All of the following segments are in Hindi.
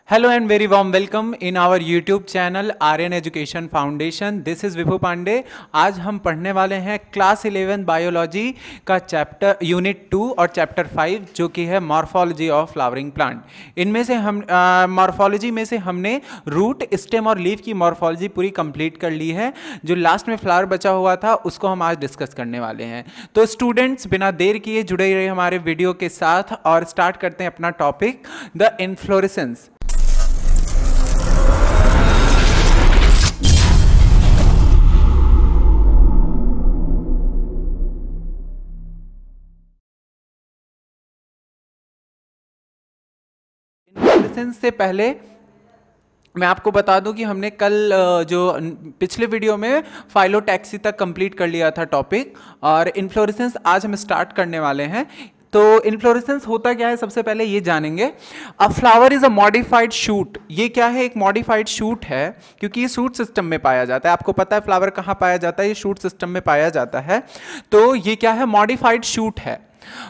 Hello and very warm welcome in our YouTube channel Aryan education foundation. This is Vibhu Pandey. आज हम पढ़ने वाले हैं क्लास 11 बायोलॉजी का चैप्टर यूनिट 2 और चैप्टर 5 जो कि है मॉर्फोलॉजी ऑफ फ्लावरिंग प्लांट। इनमें से हम मॉर्फोलॉजी में से हमने रूट, स्टेम और लीफ की मॉर्फोलॉजी पूरी कंप्लीट कर ली है। जो लास्ट में फ्लावर बचा हुआ था उसको हम आज डिस्कस करने वाले हैं। तो स्टूडेंट्स बिना देर किए जुड़े रहे हमारे वीडियो के साथ और स्टार्ट करते हैं अपना टॉपिक द इन्फ्लोरेसेंस। से पहले मैं आपको बता दूं कि हमने कल जो पिछले वीडियो में फाइलोटैक्सी तक कंप्लीट कर लिया था टॉपिक, और इन्फ्लोरेसेंस आज हम स्टार्ट करने वाले हैं। तो इन्फ्लोरेसेंस होता क्या है, सबसे पहले ये जानेंगे। अ flower is a modified shoot. ये क्या है? एक मॉडिफाइड शूट है, क्योंकि ये शूट सिस्टम में पाया जाता है। आपको पता है फ्लावर कहाँ पाया जाता है? ये शूट सिस्टम में पाया जाता है। तो ये क्या है? मॉडिफाइड शूट है।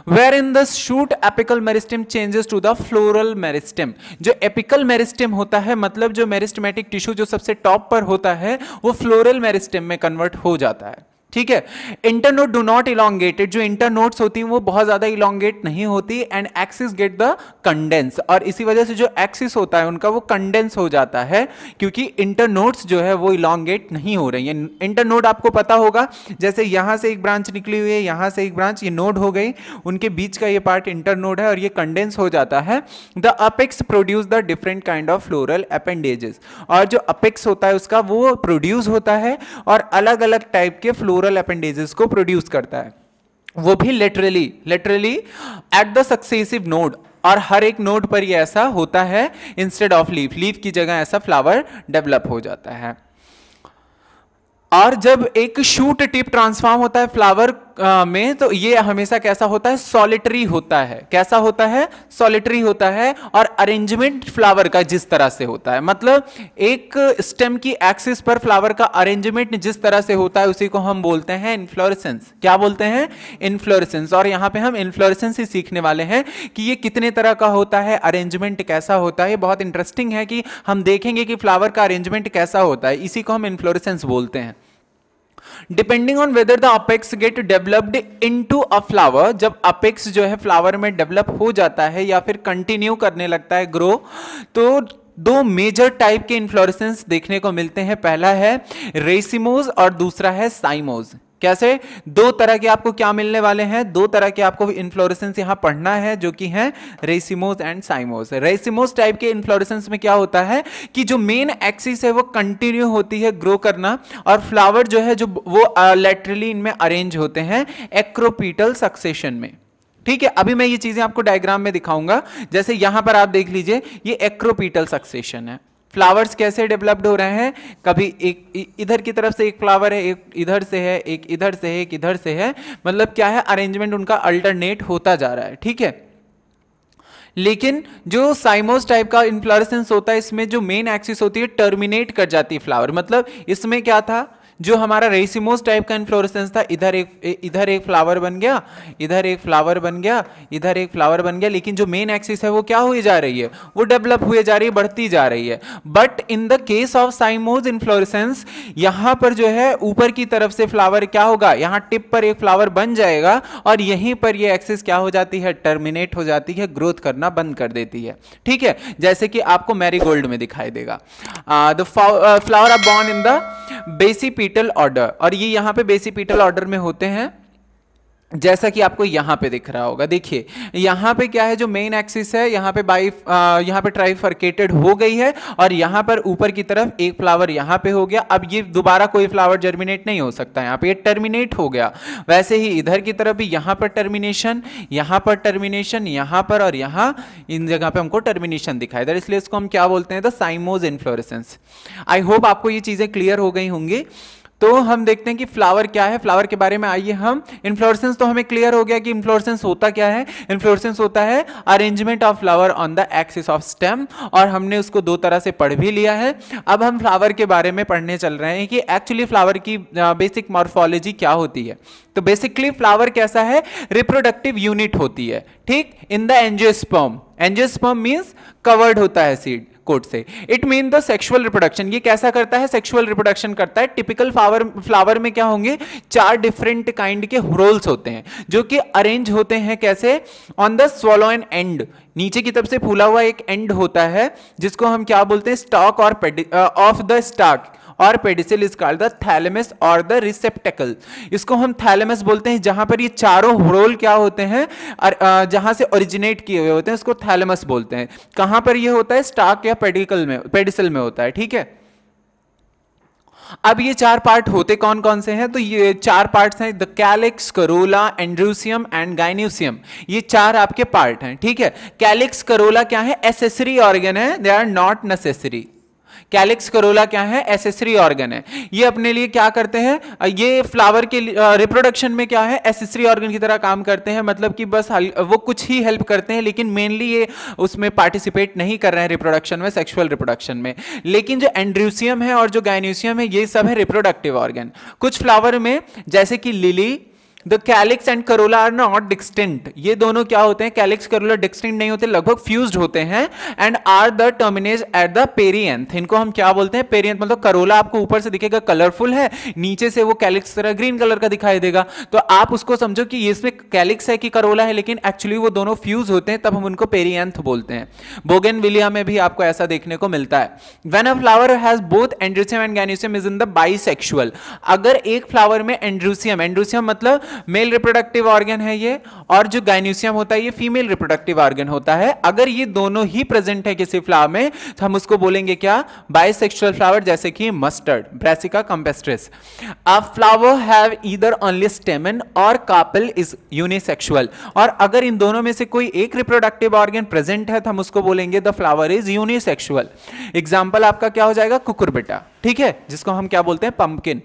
Wherein the shoot apical meristem changes to the floral meristem। जो एपिकल मेरिस्टेम होता है, मतलब जो मेरिस्टेमेटिक टिश्यू जो सबसे टॉप पर होता है, वो फ्लोरल मेरिस्टेम में कन्वर्ट हो जाता है। ठीक है। Internode do not elongated. जो इंटरनोड्स होती हैं वो बहुत ज्यादा इलोंगेट नहीं होती, and axis get the condense. और इसी वजह से जो एक्सिस होता है उनका वो कंडेंस हो जाता है, क्योंकि इंटरनोड्स जो है वो इलोंगेट नहीं हो रही है। इंटरनोड आपको पता होगा, जैसे यहां से एक ब्रांच निकली हुई है, यहां से एक ब्रांच, ये नोड हो गई, उनके बीच का ये पार्ट इंटरनोड है और ये कंडेंस हो जाता है। The apex produce the different kind of floral appendages. और जो अपेक्स होता है उसका वो प्रोड्यूस होता है और अलग अलग टाइप के फ्लोरल अपेंडेजेस को प्रोड्यूस करता है, वो भी laterally at the successive node. और हर एक नोड पर ये ऐसा होता है, इंस्टेड ऑफ लीफ की जगह ऐसा फ्लावर डेवलप हो जाता है। और जब एक शूट टिप ट्रांसफॉर्म होता है फ्लावर में, तो ये हमेशा कैसा होता है? सॉलिटरी होता है। कैसा होता है? सॉलिटरी होता है। और अरेंजमेंट फ्लावर का जिस तरह से होता है, मतलब एक स्टेम की एक्सिस पर फ्लावर का अरेंजमेंट जिस तरह से होता है, उसी को हम बोलते हैं इन्फ्लोरेसेंस। क्या बोलते हैं? इन्फ्लोरेसेंस। और यहां पे हम इन्फ्लोरेसेंस ही सीखने वाले हैं कि ये कितने तरह का होता है, अरेंजमेंट कैसा होता है। ये बहुत इंटरेस्टिंग है कि हम देखेंगे कि फ्लावर का अरेंजमेंट कैसा होता है, इसी को हम इन्फ्लोरेसेंस बोलते हैं। Depending on whether the apex get developed into a flower. जब अपेक्स जो है फ्लावर में डेवलप हो जाता है या फिर कंटिन्यू करने लगता है ग्रो, तो दो मेजर टाइप के इन्फ्लोरेसेंस देखने को मिलते हैं। पहला है रेसिमोज और दूसरा है साइमोज। कैसे? दो तरह के आपको क्या मिलने वाले हैं? दो तरह के आपको इन्फ्लोरेसेंस यहां पढ़ना है, जो कि हैं racemose and cymose. Racemose type के इन्फ्लोरेसेंस में क्या होता है कि जो मेन एक्सिस है वो कंटिन्यू होती है ग्रो करना, और फ्लावर जो है जो वो लैटरली इनमें अरेंज होते हैं एक्रोपीटल सक्सेशन में। ठीक है। अभी मैं ये चीजें आपको डायग्राम में दिखाऊंगा। जैसे यहां पर आप देख लीजिए, ये एक्रोपीटल सक्सेशन है। फ्लावर्स कैसे डेवलप्ड हो रहे हैं? कभी एक इधर की तरफ से एक फ्लावर है, एक इधर से है, एक इधर से है, एक इधर से है, मतलब क्या है? अरेंजमेंट उनका अल्टरनेट होता जा रहा है। ठीक है। लेकिन जो साइमोस टाइप का इन्फ्लोरेसेंस होता है, इसमें जो मेन एक्सिस होती है टर्मिनेट कर जाती है फ्लावर। मतलब इसमें क्या था, जो हमारा रेसिमोस टाइप का इन्फ्लोरेसेंस था, इधर एक फ्लावर बन गया, इधर एक फ्लावर बन गया, इधर एक फ्लावर बन गया, लेकिन जो मेन एक्सिस है वो क्या हुई जा रही है? वो डेवलप हुए जा रही है, बढ़ती जा रही है। But in the case of साइमोस inflorescence, यहां पर जो है ऊपर की तरफ से फ्लावर क्या होगा, यहां टिप पर एक फ्लावर बन जाएगा और यहीं पर ये एक्सिस क्या हो जाती है? टर्मिनेट हो जाती है, ग्रोथ करना बंद कर देती है। ठीक है। जैसे कि आपको मैरीगोल्ड में दिखाई देगा। The flower are born in the basipetal order, और ये यहां पे बेसिपीटल ऑर्डर में होते हैं, जैसा कि आपको यहां पे दिख रहा होगा। देखिए यहां पे क्या है, जो मेन एक्सिस है यहां पे यहां पे ट्राइफर्केटेड हो गई है, और यहां पर ऊपर की तरफ एक फ्लावर यहां पे हो गया। अब ये दोबारा कोई फ्लावर जर्मिनेट नहीं हो सकता, यहां पे ये टर्मिनेट हो गया। वैसे ही इधर की तरफ भी यहां पर टर्मिनेशन, यहां पर टर्मिनेशन, यहां पर, और यहां इन जगह पे हमको टर्मिनेशन दिखाई दे, इसलिए इसको हम क्या बोलते हैं? The cymose inflorescence. I hope आपको ये चीजें क्लियर हो गई होंगी। तो हम देखते हैं कि फ्लावर क्या है, फ्लावर के बारे में आइए हम। इन्फ्लोरेसेंस तो हमें क्लियर हो गया कि इन्फ्लोरेसेंस होता क्या है। इन्फ्लोरेसेंस होता है arrangement of flower on the axis of stem, और हमने उसको दो तरह से पढ़ भी लिया है। अब हम फ्लावर के बारे में पढ़ने चल रहे हैं कि एक्चुअली फ्लावर की बेसिक मॉर्फोलॉजी क्या होती है। तो बेसिकली फ्लावर कैसा है, रिप्रोडक्टिव यूनिट होती है, ठीक, in the angiosperm. Angiosperm means covered होता है सीड, कोट से। It mean the sexual reproduction, ये कैसा करता है, सेक्सुअल रिप्रोडक्शन करता है। टिपिकल फ्लावर में क्या होंगे, 4 डिफरेंट काइंड के रोल्स होते हैं जो कि अरेंज होते हैं कैसे, ऑन द स्वॉलोएन एंड, नीचे की तरफ से फूला हुआ एक एंड होता है जिसको हम क्या बोलते हैं, स्टॉक और ऑफ द स्टॉक और pedicel is called the thalamus और द रिसेप्टेकल। इसको हम थैलेमस बोलते हैं, जहां पर ये चारों रोल क्या होते हैं, जहां से ओरिजिनेट किए हुए होते हैं उसको थैलेमस बोलते हैं। कहां पर ये होता है, स्टॉक या पेडिसिल में होता है, ठीक है। अब ये 4 पार्ट होते कौन कौन से हैं, तो ये 4 पार्ट्स हैं, द कैलिक्स, करोला, एंड्रूसियम एंड गाइन्यूसियम, ये 4 आपके पार्ट हैं, ठीक है। कैलिक्स करोला क्या है, एसेसरी ऑर्गन है, they are not necessary. Calyx corolla क्या है, एसेसरी ऑर्गन है, ये अपने लिए क्या करते हैं, ये फ्लावर के रिप्रोडक्शन में क्या है, एसेसरी ऑर्गन की तरह काम करते हैं, मतलब कि बस वो कुछ ही हेल्प करते हैं, लेकिन मेनली ये उसमें पार्टिसिपेट नहीं कर रहे हैं रिप्रोडक्शन में, सेक्सुअल रिप्रोडक्शन में। लेकिन जो एंड्रूसियम है और जो गाइन्यूसियम है ये सब है रिप्रोडक्टिव ऑर्गन। कुछ फ्लावर में जैसे कि lily, the calyx and corolla are not distinct, ये दोनों क्या होते हैं, कैलिक्स करोला डिस्टिंक्ट नहीं होते, लगभग फ्यूज्ड होते हैं, and are the terminate at the perianth, इनको हम क्या बोलते हैं, पेरियंथ। मतलब करोला आपको ऊपर से दिखेगा कलरफुल है, नीचे से वो कैलिक्स तरह ग्रीन कलर का दिखाई देगा, तो आप उसको समझो कि इसमें कैलिक्स है कि करोला है, लेकिन एक्चुअली वो दोनों फ्यूज होते हैं, तब हम उनको पेरियंथ बोलते हैं। बोगेनविलिया में भी आपको ऐसा देखने को मिलता है। When a flower has both androecium and gynoecium is in the bisexual, अगर एक फ्लावर में एंड्रूसियम, एंड्रूसियम मतलब मेल रिप्रोडक्टिव ऑर्गन है ये, और जो गाइन्यूसियम होता है ये फीमेल रिप्रोडक्टिव ऑर्गन होता है, अगर ये दोनों ही प्रेजेंट है किसी फ्लावर में तो हम उसको बोलेंगे क्या, बाइसेक्सुअल फ्लावर, जैसे कि mustard, brassica campestris. A flower have either only स्टेमन और कार्पेल इज यूनिसेक्सुअल, और अगर इन दोनों में से कोई एक रिप्रोडक्टिव ऑर्गन प्रेजेंट है तो हम उसको बोलेंगे the flower is unisexual. Example आपका क्या हो जाएगा, कुकुरबिटा, ठीक है, जिसको हम क्या बोलते हैं, पंपकिन।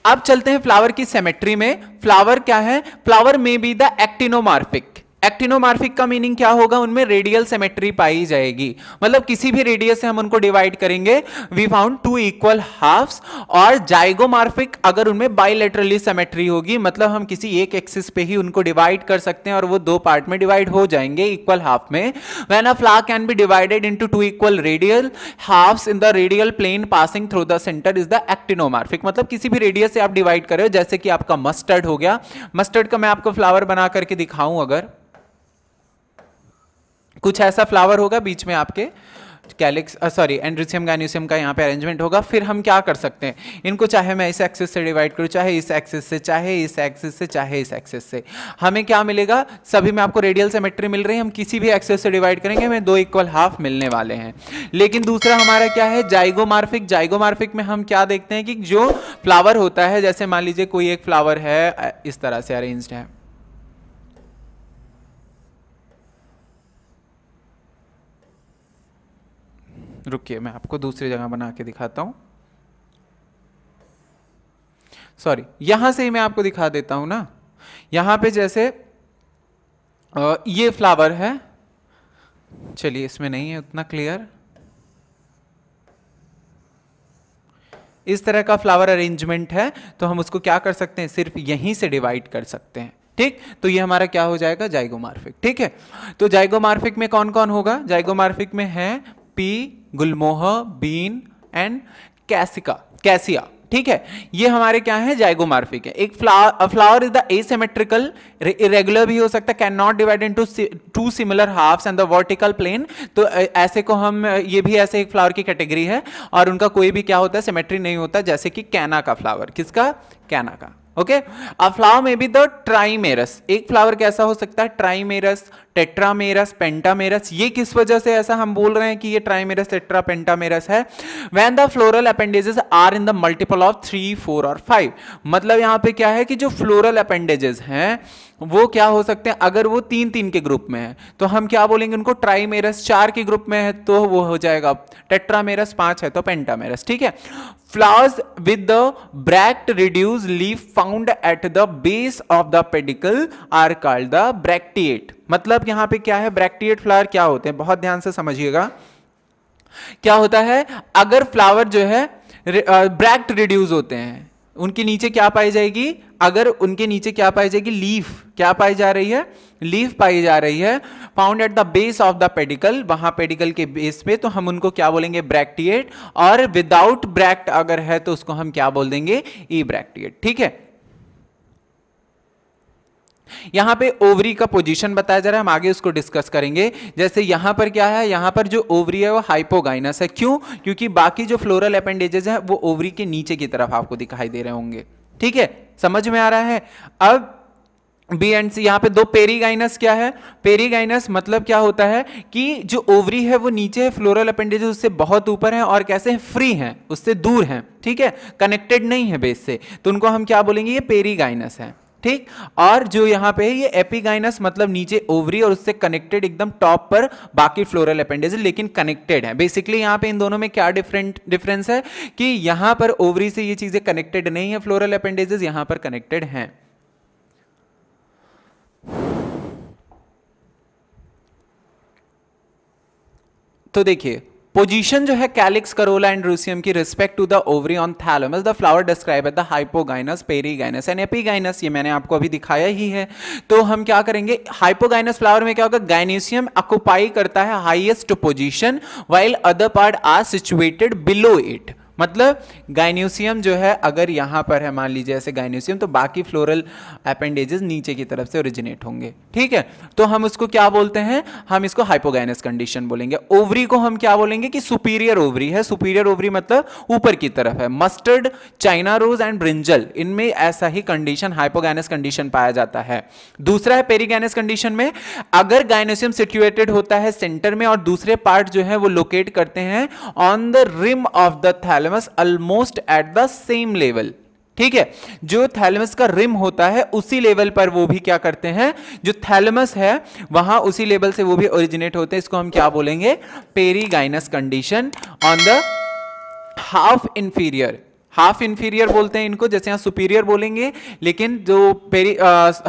अब चलते हैं फ्लावर की सिमेट्री में। फ्लावर क्या है, फ्लावर में बी द एक्टिनोमार्फिक। एक्टिनोमार्फिक का मीनिंग क्या होगा, उनमें रेडियल सिमेट्री पाई जाएगी, मतलब किसी भी रेडियस से हम उनको डिवाइड करेंगे, वी फाउंड 2 इक्वल हाफ्स। और जाइगोमार्फिक, अगर उनमें बाइलेटरली सिमेट्री होगी, मतलब हम किसी एक एक्सिस पे ही उनको डिवाइड कर सकते हैं और वो 2 पार्ट में डिवाइड हो जाएंगे इक्वल हाफ में। When a flower can be divided into 2 equal radial halves in the radial plane passing through the centre is the actinomorphic. मतलब किसी भी रेडियस से आप डिवाइड कर रहे हो, जैसे कि आपका मस्टर्ड हो गया, मस्टर्ड का मैं आपको फ्लावर बना करके दिखाऊं, अगर कुछ ऐसा फ्लावर होगा, बीच में आपके कैलिक्स सॉरी एंड्रूसियम गाइन्यूसियम का यहाँ पे अरेंजमेंट होगा। फिर हम क्या कर सकते हैं, इनको चाहे मैं इस एक्सिस से डिवाइड करूँ, चाहे इस एक्सिस से, चाहे इस एक्सिस से, चाहे इस एक्सिस से, हमें क्या मिलेगा, सभी में आपको रेडियल सिमेट्री मिल रही है। हम किसी भी एक्सिस से डिवाइड करेंगे हमें 2 इक्वल हाफ मिलने वाले हैं। लेकिन दूसरा हमारा क्या है, जाइगोमार्फिक। जाइगोमार्फिक में हम क्या देखते हैं कि जो फ्लावर होता है, जैसे मान लीजिए कोई एक फ्लावर है इस तरह से अरेंज्ड है, रुकिए मैं आपको दूसरी जगह बना के दिखाता हूं, सॉरी यहां से ही मैं आपको दिखा देता हूं ना। यहां पे जैसे ये फ्लावर है, चलिए इसमें नहीं है उतना क्लियर, इस तरह का फ्लावर अरेंजमेंट है, तो हम उसको क्या कर सकते हैं, सिर्फ यहीं से डिवाइड कर सकते हैं, ठीक। तो ये हमारा क्या हो जाएगा, जाइगोमार्फिक, ठीक है। तो जाइगोमार्फिक में कौन कौन होगा, जाइगोमार्फिक में है पी, गुलमोह, बीन एंड कैसिया, ठीक है। ये हमारे क्या है, जाइगोमार्फिक है। एक flower is the asymmetrical, irregular भी हो सकता है, can not divide into 2 similar halves and the vertical plane. तो ऐसे को हम, ये भी ऐसे एक फ्लावर की कैटेगरी है, और उनका कोई भी क्या होता है, सिमेट्री नहीं होता, जैसे कि कैना का फ्लावर, किसका, कैना का, ओके। अ फ्लावर में भी द ट्राइमेरस, एक फ्लावर कैसा हो सकता है, ट्राइमेरस, टेट्रामेरस, पेंटामेरस। ये किस वजह से ऐसा हम बोल रहे हैं कि ये ट्राइमेरस, टेट्रा, पेंटामेरस है, when the floral appendages are in the multiple of 3, 4 और 5। मतलब यहां पे क्या है कि जो फ्लोरल अपेंडेजेस हैं वो क्या हो सकते हैं, अगर वो 3-3 के ग्रुप में है तो हम क्या बोलेंगे उनको, ट्राइमेरस। 4 के ग्रुप में है तो वो हो जाएगा टेट्रामेरस, 5 है तो पेंटामेरस, ठीक है। Flowers with the bract reduce leaf found at the base of the pedicel are called the bracteate. मतलब यहां पे क्या है, ब्रैक्टिएट फ्लावर क्या होते हैं, बहुत ध्यान से समझिएगा। क्या होता है, अगर फ्लावर जो है ब्रैक्ट रिड्यूस होते हैं, उनके नीचे क्या पाई जाएगी, अगर उनके नीचे क्या पाई जाएगी, लीफ क्या पाई जा रही है, लीफ पाई जा रही है, found at the base of the pedicle, वहां पेडिकल के बेस पे, तो हम उनको क्या बोलेंगे, ब्रैक्टिएट। और विदाउट ब्रैक्ट अगर है तो उसको हम क्या बोल देंगे, ई ब्रैक्टिएट। ठीक है, यहां पे ओवरी का पोजीशन बताया जा रहा है, हम आगे उसको डिस्कस करेंगे। जैसे यहां पर क्या है, यहां पर जो ओवरी है वो हाइपोगाइनस है। क्यों? क्योंकि बाकी जो फ्लोरल अपेंडेजेस है वो ओवरी के नीचे की तरफ आपको दिखाई दे रहे होंगे। ठीक है, समझ में आ रहा है। अब बी एंड सी, यहां पे दो पेरीगाइनस क्या है, पेरीगाइनस मतलब क्या होता है कि जो ओवरी है वो नीचे है, फ्लोरल अपेंडेजेस उससे बहुत ऊपर है और कैसे हैं, फ्री हैं, उससे दूर हैं। ठीक है, कनेक्टेड नहीं है बेस से, तो उनको हम क्या बोलेंगे, ये पेरीगाइनस है। ठीक, और जो यहां पे है ये एपिगाइनस, मतलब नीचे ओवरी और उससे कनेक्टेड एकदम टॉप पर बाकी फ्लोरल अपेंडेजेस, लेकिन कनेक्टेड है। बेसिकली यहां पे इन दोनों में क्या डिफरेंस है कि यहां पर ओवरी से ये चीजें कनेक्टेड नहीं है, फ्लोरल अपेंडेजेस यहां पर कनेक्टेड हैं। तो देखिए पोजीशन जो है कैलिक्स, करोला एंड रूसियम की respect to the ovary on thalamus, the flower describe at the hypogynous, perigynous and epigynous, ये मैंने आपको अभी दिखाया ही है। तो हम क्या करेंगे, हाइपोगाइनस फ्लावर में क्या होगा, गाइनेसियम ऑक्युपाई करता है highest position, while other part are situated below it. मतलब गाइनेसियम जो है अगर यहां पर है, मान लीजिए ऐसे गाइनेसियम, तो बाकी फ्लोरल अपेंडेजेस नीचे की तरफ से ओरिजिनेट होंगे। ठीक है, तो हम उसको क्या बोलते हैं, हम इसको हाइपोगाइनस कंडीशन बोलेंगे। ओवरी को हम क्या बोलेंगे कि सुपीरियर ओवरी है, सुपीरियर ओवरी मतलब ऊपर की तरफ है। Mustard, China rose and brinjal, इनमें ऐसा ही कंडीशन, हाइपोगाइनस कंडीशन पाया जाता है। दूसरा है पेरीगाइनस कंडीशन में, अगर गाइनेसियम सिचुएटेड होता है सेंटर में और दूसरे पार्ट जो है वो लोकेट करते हैं on the rim of the thalamus almost at the same level. ठीक है, जो थैलेमस का रिम होता है उसी लेवल पर वो भी क्या करते हैं, जो थैलेमस है वहां उसी लेवल से वो भी ओरिजिनेट होते हैं। इसको हम क्या बोलेंगे, perigynous condition on the half inferior. Half inferior बोलते हैं इनको, जैसे यहां सुपीरियर बोलेंगे, लेकिन जो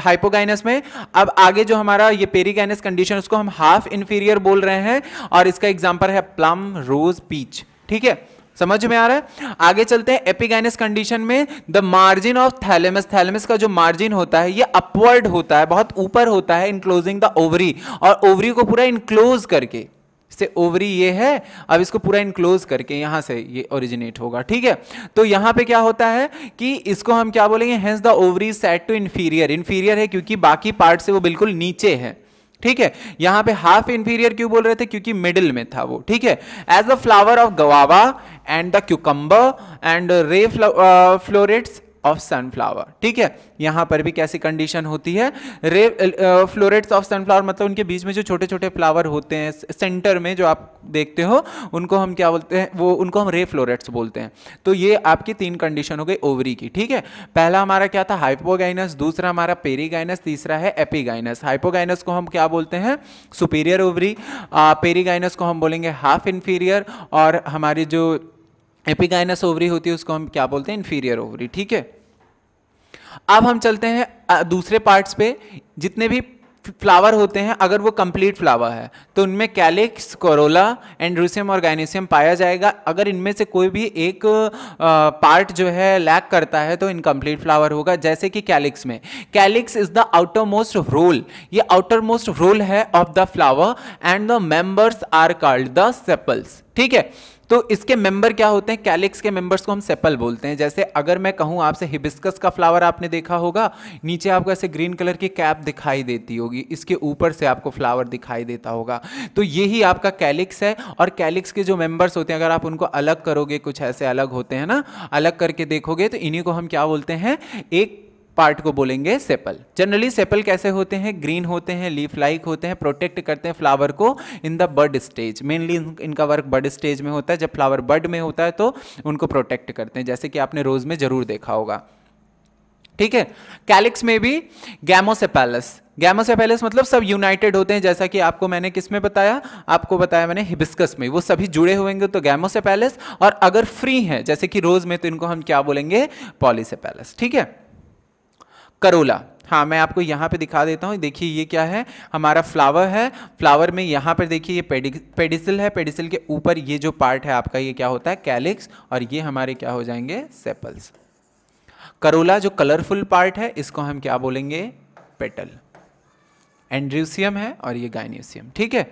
हाइपोगाइनस में अब आगे जो हमारा ये पेरीगाइनस कंडीशन उसको हम हाफ इंफीरियर बोल रहे हैं, और इसका एग्जांपल है प्लम, रोज, पीच। ठीक है, समझ में आ रहा है। आगे चलते हैं एपिगाइनस कंडीशन में, the margin of thalamus, thalamus का जो मार्जिन होता है ये अपवर्ड होता है, बहुत ऊपर होता है, इनक्लोजिंग द ओवरी, और ओवरी को पूरा इनक्लोज करके, से ओवरी ये है, अब इसको पूरा इनक्लोज करके यहां से ये ओरिजिनेट होगा। ठीक है, तो यहां पे क्या होता है कि इसको हम क्या बोलेंगे, hence the ovary set to inferior, inferior है क्योंकि बाकी पार्ट से वो बिल्कुल नीचे है। ठीक है, यहां पे हाफ इंफीरियर क्यों बोल रहे थे, क्योंकि मिडिल में था वो। ठीक है, as the flower of guava and the cucumber and ray florets of sunflower. ठीक है, यहां पर भी कैसी कंडीशन होती है, रे फ्लोरेट्स ऑफ सनफ्लावर मतलब उनके बीच में जो छोटे छोटे फ्लावर होते हैं सेंटर में जो आप देखते हो, उनको हम क्या बोलते हैं, वो उनको हम रे फ्लोरेट्स बोलते हैं। तो ये आपकी तीन कंडीशन हो गई ओवरी की। ठीक है, पहला हमारा क्या था, हाइपोगाइनस, दूसरा हमारा पेरीगाइनस, तीसरा है एपिगाइनस। हाइपोगाइनस को हम क्या बोलते हैं, सुपीरियर ओवरी, पेरीगाइनस को हम बोलेंगे हाफ इंफीरियर, और हमारी जो एपिगाइनस ओवरी होती है उसको हम क्या बोलते हैं, इंफीरियर ओवरी। ठीक है, अब हम चलते हैं दूसरे पार्ट्स पे। जितने भी फ्लावर होते हैं अगर वो कंप्लीट फ्लावर है तो उनमें कैलिक्स, कोरोला, एंड्रूसियम और गाइनेसियम पाया जाएगा। अगर इनमें से कोई भी एक पार्ट जो है लैक करता है तो इनकम्प्लीट फ्लावर होगा। जैसे कि कैलिक्स में, calyx is the outermost whorl, ये आउटर मोस्ट रोल है of the flower and the members are called the sepals. ठीक है, तो इसके मेंबर क्या होते हैं, कैलिक्स के मेंबर्स को हम सेपल बोलते हैं। जैसे अगर मैं कहूं आपसे, हिबिस्कस का फ्लावर आपने देखा होगा, नीचे आपको ऐसे ग्रीन कलर की कैप दिखाई देती होगी, इसके ऊपर से आपको फ्लावर दिखाई देता होगा, तो यही आपका कैलिक्स है। और कैलिक्स के जो मेंबर्स होते हैं अगर आप उनको अलग करोगे, कुछ ऐसे अलग होते हैं ना, अलग करके देखोगे तो इन्हीं को हम क्या बोलते हैं, एक पार्ट को बोलेंगे सेपल। जनरली सेपल कैसे होते हैं, ग्रीन होते हैं, लीफ लाइक होते हैं, प्रोटेक्ट करते हैं फ्लावर को in the bud stage. Mainly इनका वर्क बड स्टेज में होता है, जब फ्लावर बड में होता है तो उनको प्रोटेक्ट करते हैं, जैसे कि आपने रोज में जरूर देखा होगा। ठीक है, कैलिक्स में भी गैमोसेपेलस, गैमोसेपेलस मतलब सब यूनाइटेड होते हैं, जैसा कि आपको मैंने किस में बताया, आपको बताया मैंने हिबिस्कस में, वो सभी जुड़े होंगे तो गैमोसेपेलस, और अगर फ्री है जैसे कि रोज में तो इनको हम क्या बोलेंगे, पॉलीसेपेलस। ठीक है, करोला, हाँ मैं आपको यहाँ पे दिखा देता हूँ। देखिए ये क्या है, हमारा फ्लावर है, फ्लावर में यहाँ पर देखिए ये पेडिसिल है, पेडिसिल के ऊपर ये जो पार्ट है आपका ये क्या होता है, कैलिक्स, और ये हमारे क्या हो जाएंगे, सेपल्स। करोला जो कलरफुल पार्ट है इसको हम क्या बोलेंगे? पेटल। एंड्रूसियम है और ये गाइनियसियम, ठीक है।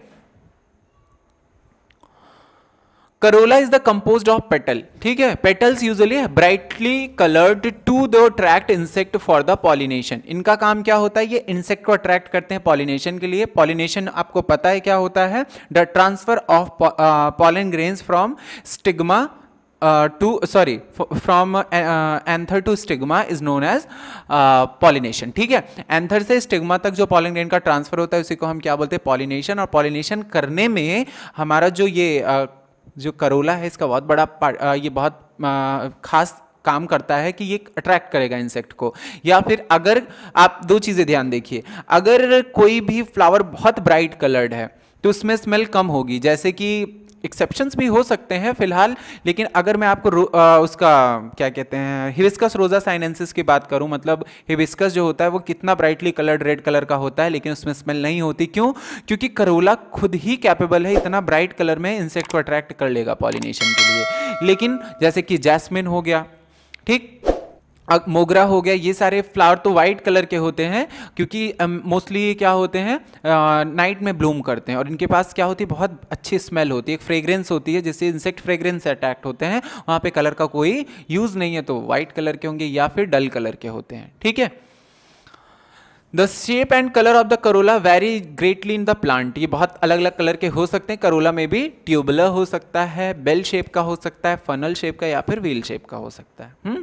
Corolla is the composed of petal, ठीक है। Petals usually brightly coloured to the attract insect for the pollination. इनका काम क्या होता है? ये इंसेक्ट को अट्रैक्ट करते हैं पॉलिनेशन के लिए। पॉलिनेशन आपको पता है क्या होता है? The transfer of pollen grains from stigma from anther to stigma is known as pollination, ठीक है। एंथर से स्टिग्मा तक जो पॉलन ग्रेन का ट्रांसफर होता है उसी को हम क्या बोलते हैं? पॉलिनेशन। और पॉलिनेशन करने में हमारा जो ये जो करोला है इसका बहुत बड़ा ये बहुत खास काम करता है कि ये अट्रैक्ट करेगा इंसेक्ट को। या फिर अगर आप दो चीज़ें ध्यान देखिए, अगर कोई भी फ्लावर बहुत ब्राइट कलर्ड है तो उसमें स्मेल कम होगी, जैसे कि एक्सेप्शंस भी हो सकते हैं फिलहाल, लेकिन अगर मैं आपको उसका क्या कहते हैं हिबिस्कस रोजा साइनेंसिस की बात करूं, मतलब हिबिस्कस जो होता है वो कितना ब्राइटली कलर्ड रेड कलर का होता है लेकिन उसमें स्मेल नहीं होती। क्यों? क्योंकि करोला खुद ही कैपेबल है इतना ब्राइट कलर में इंसेक्ट को अट्रैक्ट कर लेगा पॉलिनेशन के लिए। लेकिन जैसे कि जैस्मिन हो गया, ठीक, मोगरा हो गया, ये सारे फ्लावर तो वाइट कलर के होते हैं क्योंकि मोस्टली क्या होते हैं नाइट में ब्लूम करते हैं और इनके पास क्या होती है? बहुत अच्छी स्मेल होती है, एक फ्रेग्रेंस होती है जिससे इंसेक्ट फ्रेग्रेंस से अट्रैक्ट होते हैं। वहाँ पे कलर का कोई यूज़ नहीं है तो वाइट कलर के होंगे या फिर डल कलर के होते हैं, ठीक है। The shape and colour of the Corolla very greatly in the plant. ये बहुत अलग अलग कलर के हो सकते हैं। करोला में भी ट्यूबुलर हो सकता है, बेल शेप का हो सकता है, फनल शेप का या फिर व्हील शेप का हो सकता है।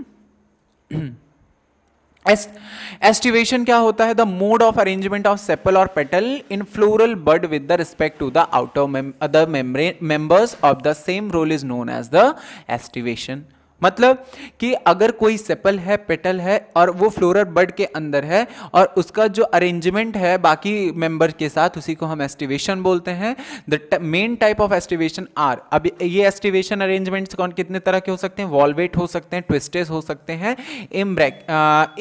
एस्टिवेशन क्या होता है? The mode of arrangement of sepal or petal in floral bud with the respect to the outer other members of the same whorl is known as the aestivation. मतलब कि अगर कोई सेपल है, पेटल है और वो फ्लोरल बड के अंदर है और उसका जो अरेंजमेंट है बाकी मेंबर के साथ, उसी को हम एस्टिवेशन बोलते हैं। The main type of aestivation are, अब ये एस्टिवेशन अरेंजमेंट्स कौन कितने तरह के हो सकते हैं? वॉल्वेट हो सकते हैं, ट्विस्टेड हो सकते हैं,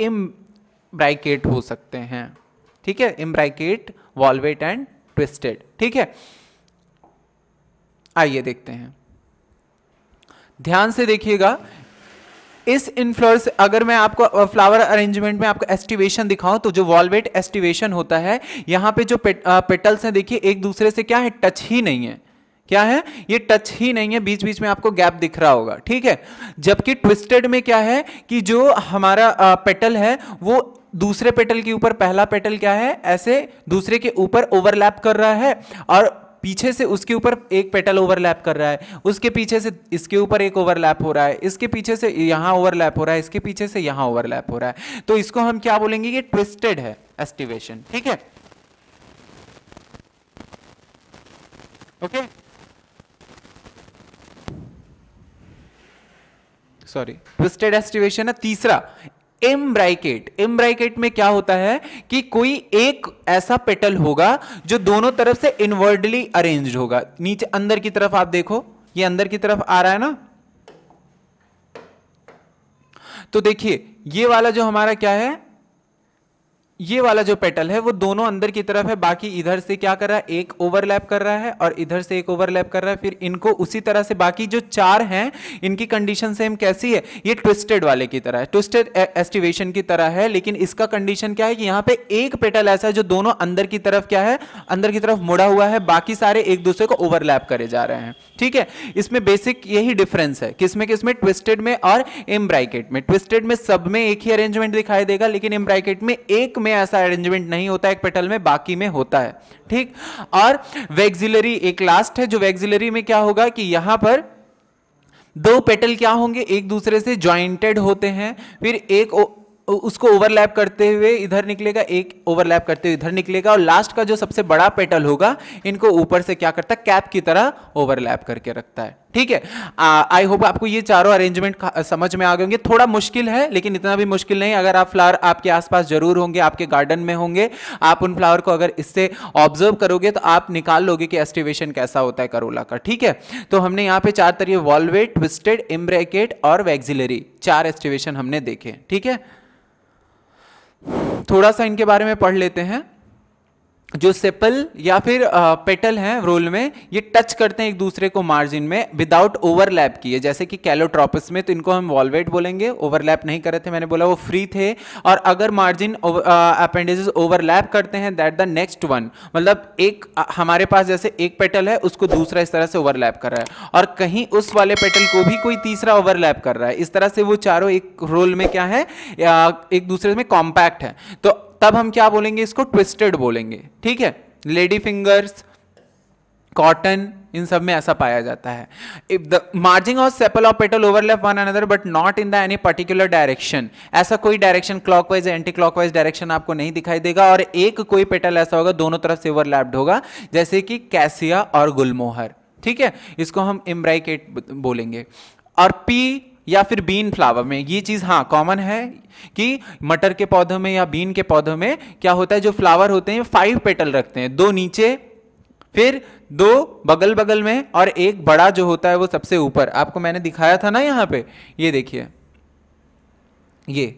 इम्ब्राइकेट हो सकते हैं, ठीक है। इम्ब्राइकेट, वॉल्वेट एंड ट्विस्टेड, ठीक है। आइए देखते हैं, ध्यान से देखिएगा। इस इन्फ्लोरेंस अगर मैं आपको फ्लावर अरेंजमेंट में आपको एस्टिवेशन दिखाऊं तो जो वॉल्वेट एस्टिवेशन होता है, यहां पे जो पेटल्स हैं देखिए एक दूसरे से क्या है? टच ही नहीं है। क्या है? ये टच ही नहीं है, बीच बीच में आपको गैप दिख रहा होगा, ठीक है। जबकि ट्विस्टेड में क्या है कि जो हमारा पेटल है वो दूसरे पेटल के ऊपर पहला पेटल क्या है? ऐसे दूसरे के ऊपर ओवरलैप कर रहा है और पीछे से उसके ऊपर एक पेटल ओवरलैप कर रहा है, उसके पीछे से इसके ऊपर एक ओवरलैप हो रहा है, इसके पीछे से यहाँ ओवरलैप हो रहा है, इसके पीछे से यहाँ ओवरलैप हो रहा है। तो इसको हम क्या बोलेंगे? ये ट्विस्टेड है एस्टिवेशन, ठीक है। ओके, सॉरी, ट्विस्टेड एस्टिवेशन है। तीसरा एम्ब्राइकेट। एम्ब्राइकेट में क्या होता है कि कोई एक ऐसा पेटल होगा जो दोनों तरफ से इनवर्डली अरेंज्ड होगा। नीचे अंदर की तरफ आप देखो, ये अंदर की तरफ आ रहा है ना, तो देखिए ये वाला जो हमारा क्या है, ये वाला जो पेटल है वो दोनों अंदर की तरफ है, बाकी इधर से क्या कर रहा है? एक ओवरलैप कर रहा है और इधर से एक ओवरलैप कर रहा है। फिर इनको उसी तरह से बाकी जो चार हैं इनकी कंडीशन सेम कैसी है? ये ट्विस्टेड वाले की तरह है, ट्विस्टेड एस्टिवेशन की तरह है। लेकिन इसका कंडीशन क्या है कि यहाँ पे एक पेटल ऐसा है जो दोनों अंदर की तरफ क्या है? अंदर की तरफ मुड़ा हुआ है, बाकी सारे एक दूसरे को ओवरलैप करे जा रहे हैं, ठीक है। इसमें बेसिक यही डिफरेंस है, किसमें किसमें? ट्विस्टेड में और एम्ब्राइकेट में। ट्विस्टेड में सब में एक ही अरेंजमेंट दिखाई देगा, लेकिन एम्ब्राइकेट में एक में ऐसा अरेंजमेंट नहीं होता एक पेटल में, बाकी में होता है, ठीक। और वैक्सिलरी एक लास्ट है, जो वैक्सिलरी में क्या होगा कि यहां पर दो पेटल क्या होंगे? एक दूसरे से ज्वाइंटेड होते हैं, फिर एक उसको ओवरलैप करते हुए इधर निकलेगा, एक ओवरलैप करते हुए इधर निकलेगा, और लास्ट का जो सबसे बड़ा पेटल होगा इनको ऊपर से क्या करता है? कैप की तरह ओवरलैप करके रखता है, ठीक है। आई होप आपको ये चारों अरेंजमेंट समझ में आ गए होंगे। थोड़ा मुश्किल है लेकिन इतना भी मुश्किल नहीं। अगर आप फ्लावर आपके आसपास जरूर होंगे, आपके गार्डन में होंगे, आप उन फ्लावर को अगर इससे ऑब्जर्व करोगे तो आप निकाल लोगे कि एस्टिवेशन कैसा होता है करोला का, ठीक है। तो हमने यहाँ पे चार तरीके, वॉल्वेट, ट्विस्टेड, एम्ब्रैकेट और वैक्सिलरी, चार एस्टिवेशन हमने देखे, ठीक है। थोड़ा सा इनके बारे में पढ़ लेते हैं। जो सेपल या फिर पेटल हैं रोल में, ये टच करते हैं एक दूसरे को मार्जिन में विदाउट ओवरलैप किए, जैसे कि कैलोट्रोपस में तो इनको हम वॉल्वेट बोलेंगे, ओवरलैप नहीं कर रहे थे, मैंने बोला वो फ्री थे। और अगर मार्जिन अपेंडेजेस ओवरलैप करते हैं दैट द नेक्स्ट वन, मतलब एक हमारे पास जैसे एक पेटल है उसको दूसरा इस तरह से ओवरलैप कर रहा है और कहीं उस वाले पेटल को भी कोई तीसरा ओवरलैप कर रहा है, इस तरह से वो चारों एक रोल में क्या है, एक दूसरे में कॉम्पैक्ट है, तो तब हम क्या बोलेंगे, इसको ट्विस्टेड बोलेंगे। ठीक है, लेडी फिंगर्स, कॉटन, इन सब में ऐसा पाया जाता है। If the margin of sepal or petal overlap one another but not in the any particular direction, ऐसा कोई direction clockwise anticlockwise direction आपको नहीं दिखाई देगा, और एक कोई पेटल ऐसा होगा दोनों तरफ से ओवरलैप्ड होगा, जैसे कि कैसिया और गुलमोहर। ठीक है, इसको हम इम्ब्राइकेट बोलेंगे। और पी या फिर बीन फ्लावर में ये चीज हाँ कॉमन है कि मटर के पौधों में या बीन के पौधों में क्या होता है, जो फ्लावर होते हैं 5 पेटल रखते हैं, 2 नीचे, फिर 2 बगल बगल में, और एक बड़ा जो होता है वो सबसे ऊपर। आपको मैंने दिखाया था ना यहाँ पे, ये देखिए, ये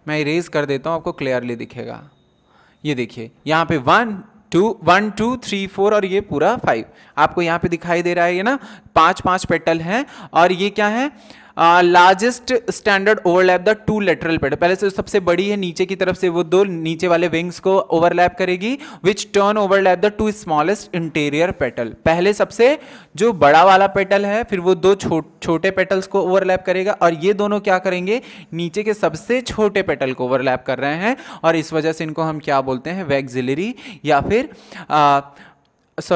मैं इरेज कर देता हूं, आपको क्लियरली दिखेगा। ये देखिए यहाँ पे 1 2 3 4 और ये पूरा 5 आपको यहाँ पे दिखाई दे रहा है, ये ना 5 पेटल हैं। और ये क्या है, largest standard overlap the 2 lateral petal, पहले से सबसे बड़ी है नीचे की तरफ से, वो 2 नीचे वाले विंग्स को ओवरलैप करेगी, विच turn overlap the 2 smallest interior petal, पहले सबसे जो बड़ा वाला पेटल है फिर वो 2 छोटे पेटल्स को ओवरलैप करेगा, और ये दोनों क्या करेंगे, नीचे के सबसे छोटे पेटल को ओवरलैप कर रहे हैं, और इस वजह से इनको हम क्या बोलते हैं, वैक्सिलरी या फिर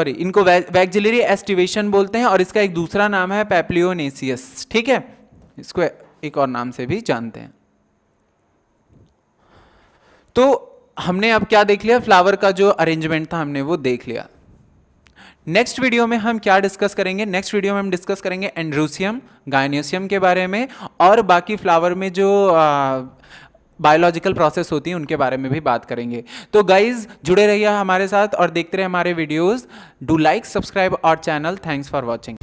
इनको वैक्सिलरी एस्टिवेशन बोलते हैं, और इसका एक दूसरा नाम है पैप्लियोनेसियस। ठीक है, इसको एक और नाम से भी जानते हैं। तो हमने अब क्या देख लिया, फ्लावर का जो अरेंजमेंट था हमने वो देख लिया। नेक्स्ट वीडियो में हम क्या डिस्कस करेंगे, नेक्स्ट वीडियो में हम डिस्कस करेंगे एंड्रूसियम, गायनेसियम के बारे में, और बाकी फ्लावर में जो बायोलॉजिकल प्रोसेस होती है उनके बारे में भी बात करेंगे। तो गाइज जुड़े रहिए हमारे साथ और देखते रहिए हमारे videos. Do like, subscribe our channel. Thanks for watching.